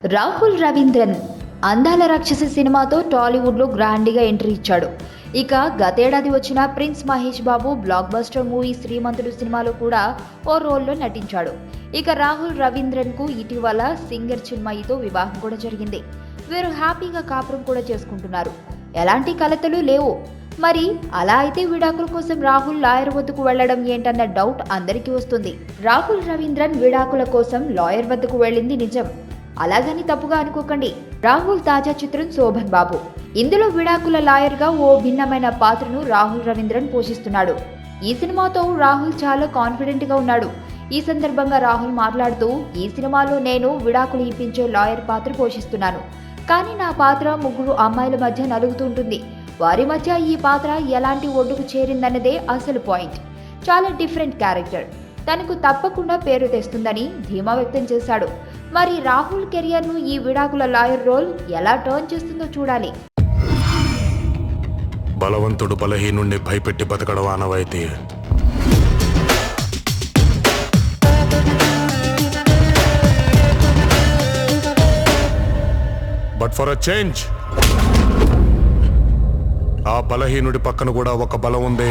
రాహుల్ రవీంద్రన్ అందాల రాక్షసి సినిమాతో టాలీవుడ్లో గ్రాండ్గా ఎంట్రీ ఇచ్చాడు. ఇక గతేడాది వచ్చిన prince Mahesh Babu block buster movie శ్రీమంతుడు సినిమాలో కూడా ఓ రోల్లో నటించాడు. ఇక రాహుల్ రవీంద్రన్కు ఇటీవల సింగర్ చిన్మయితో వివాహం కూడా జరిగింది. వీరు హ్యాపీగా కాపురం కూడా చేసుకుంటున్నారు. ఎలాంటి కలతలు లేవు. మరి అలా అయితే విడాకుల కోసం రాహుల్ లాయర్ వద్దకు వెళ్లడం ఏంటన్న డౌట్ అందరికీ వస్తుంది. రాహుల్ రవీంద్రన్ విడాకుల కోసం లాయర్ వద్దకు వెళ్ళింది నిజం. అలాగని తప్పుగా అనుకోకండి. రాహుల్ తాజా చిత్రం శోభన్ బాబు. ఇందులో విడాకుల లాయర్ గా ఓ భిన్నమైన పాత్రను రాహుల్ రవీంద్రన్ పోషిస్తున్నాడు. ఈ సినిమాతో రాహుల్ చాలా కాన్ఫిడెంట్ గా ఉన్నాడు. ఈ సందర్భంగా రాహుల్ మాట్లాడుతూ, ఈ సినిమాలో నేను విడాకులు ఇప్పించే లాయర్ పాత్ర పోషిస్తున్నాను. కానీ నా పాత్ర ముగ్గురు అమ్మాయిల మధ్య నలుగుతుంటుంది. వారి మధ్య ఈ పాత్ర ఎలాంటి ఒడ్డుకు చేరిందన్నదే అసలు పాయింట్. చాలా డిఫరెంట్ క్యారెక్టర్. తనకు తప్పకుండా పేరు తెస్తుందని ధీమా వ్యక్తం చేశాడు. మరి రాహుల్ కెరియర్ను ఈ విడాకుల లాయర్ రోల్ ఎలా టర్న్ చేస్తుందో చూడాలి. బలవంతుడు బలహీనుణ్ణి భయపెట్టి బతకడం ఆనవాయితీ. బట్ ఫర్ అ చేంజ్, ఆ బలహీనుడి పక్కన కూడా ఒక బలం ఉంది.